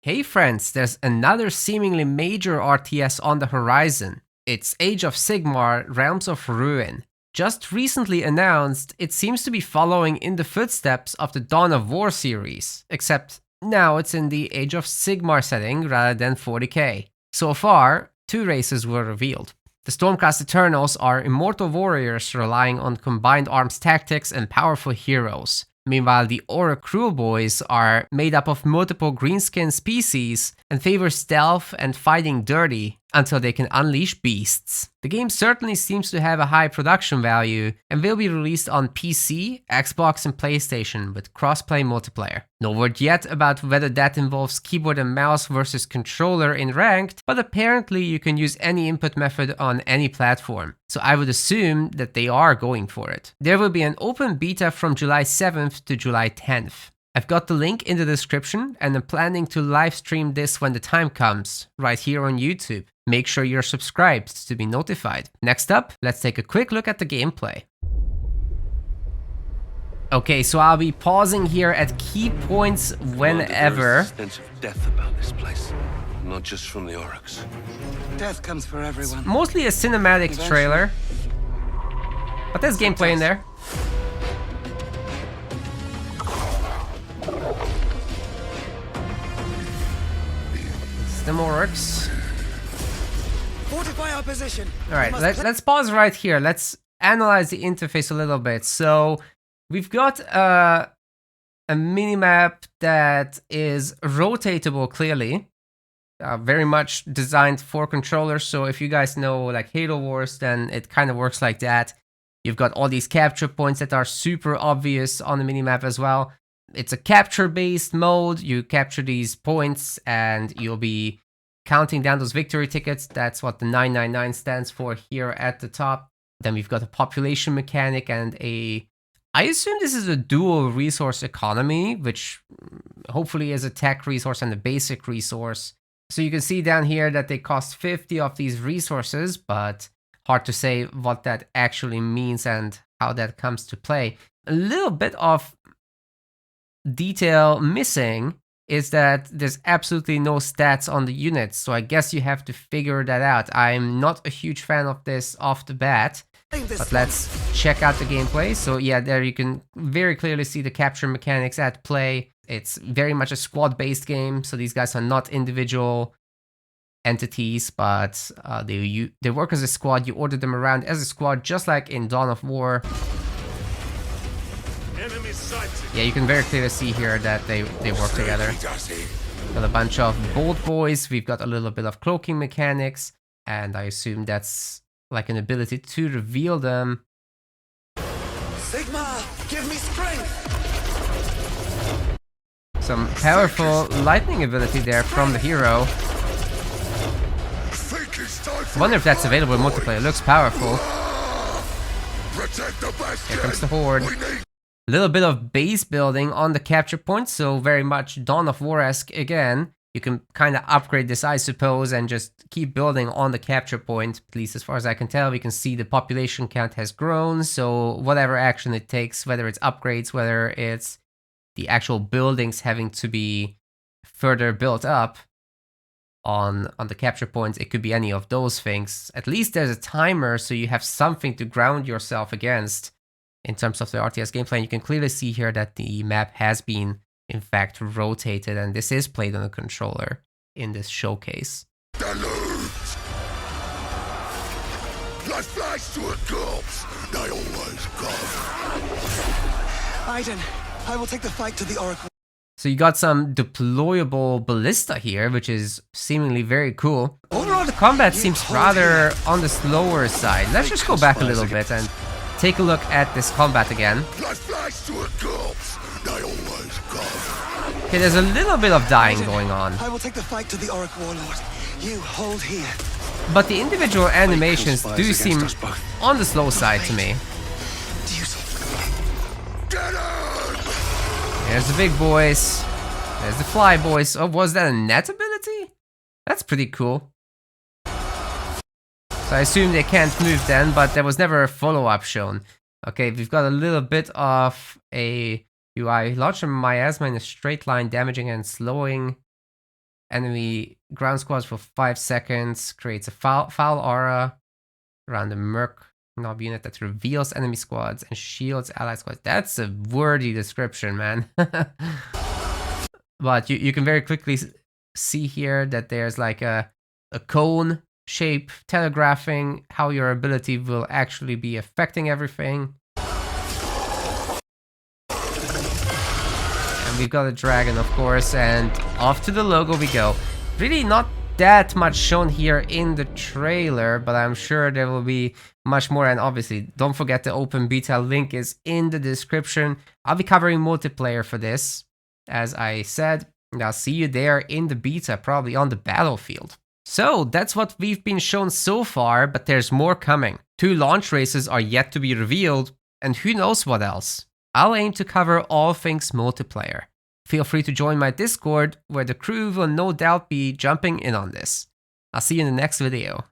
Hey friends, there's another seemingly major RTS on the horizon. It's Age of Sigmar, Realms of Ruin. Just recently announced, it seems to be following in the footsteps of the Dawn of War series, except now it's in the Age of Sigmar setting rather than 40k. So far, 2 races were revealed. The Stormcast Eternals are immortal warriors relying on combined arms tactics and powerful heroes. Meanwhile, the Aura Kruleboys are made up of multiple greenskin species and favor stealth and fighting dirty until they can unleash beasts. The game certainly seems to have a high production value and will be released on PC, Xbox and PlayStation with cross-play multiplayer. No word yet about whether that involves keyboard and mouse versus controller in ranked, but apparently you can use any input method on any platform. So I would assume that they are going for it. There will be an open beta from July 7th to July 10th. I've got the link in the description and I'm planning to live stream this when the time comes, right here on YouTube. Make sure you're subscribed to be notified. Next up, let's take a quick look at the gameplay. Okay, so I'll be pausing here at key points whenever. There's a sense of death about this place, not just from the Oryx. Death comes for everyone. It's mostly a cinematic trailer, but there's gameplay in there. The Oryx. Fortify our position. All right, let's pause right here. Let's analyze the interface a little bit. So we've got a minimap that is rotatable clearly, very much designed for controllers. So if you guys know like Halo Wars, then it kind of works like that. You've got all these capture points that are super obvious on the minimap as well. It's a capture-based mode. You capture these points and you'll be counting down those victory tickets. That's what the 999 stands for here at the top. Then we've got a population mechanic and I assume this is a dual resource economy, which hopefully is a tech resource and a basic resource. So you can see down here that they cost 50 of these resources, but hard to say what that actually means and how that comes to play. A little bit of detail missing is that there's absolutely no stats on the units, so I guess you have to figure that out. I'm not a huge fan of this off the bat, but let's check out the gameplay. So yeah, there you can very clearly see the capture mechanics at play. It's very much a squad-based game, so these guys are not individual entities, but they work as a squad. You order them around as a squad, just like in Dawn of War. Yeah, you can very clearly see here that they work together. Got a bunch of bold boys. We've got a little bit of cloaking mechanics, and I assume that's like an ability to reveal them. Sigma, give me strength. Some powerful lightning ability there from the hero. I wonder if that's available in multiplayer. It looks powerful. Here comes the horde. A little bit of base building on the capture point, so very much Dawn of War-esque again. You can kind of upgrade this, I suppose, and just keep building on the capture point. At least as far as I can tell, we can see the population count has grown, so whatever action it takes, whether it's upgrades, whether it's the actual buildings having to be further built up on the capture points, it could be any of those things. At least there's a timer, so you have something to ground yourself against in terms of the RTS gameplay. And you can clearly see here that the map has been, in fact, rotated, and this is played on a controller in this showcase. Like flies to a corpse, they always come. Aiden, I will take the fight to the Oracle. So you got some deployable ballista here, which is seemingly very cool. Overall, the combat seems rather on the slower side. Let's just go back a little bit and take a look at this combat again. Like flies to a corpse, they always come. Okay, there's a little bit of dying going on, I will take the fight to the Oracle Warlord. You hold here. but the individual animations do seem on the slow side to me. There's the big boys. There's the fly boys. Oh, was that a net ability? That's pretty cool. So I assume they can't move then, but there was never a follow-up shown. Okay, we've got a little bit of a UI. Launch a miasma in a straight line, damaging and slowing enemy ground squads for 5 seconds, creates a foul aura around the Merc Knob unit that reveals enemy squads and shields allied squads. That's a wordy description, man. But you can very quickly see here that there's like a cone shape telegraphing how your ability will actually be affecting everything. And we've got a dragon, of course, and off to the logo we go. Really not that much shown here in the trailer, but I'm sure there will be much more. And obviously, don't forget the open beta link is in the description. I'll be covering multiplayer for this, as I said, and I'll see you there in the beta, probably on the battlefield. So that's what we've been shown so far, but there's more coming. 2 launch races are yet to be revealed, and who knows what else. I'll aim to cover all things multiplayer. Feel free to join my Discord, where the crew will no doubt be jumping in on this. I'll see you in the next video.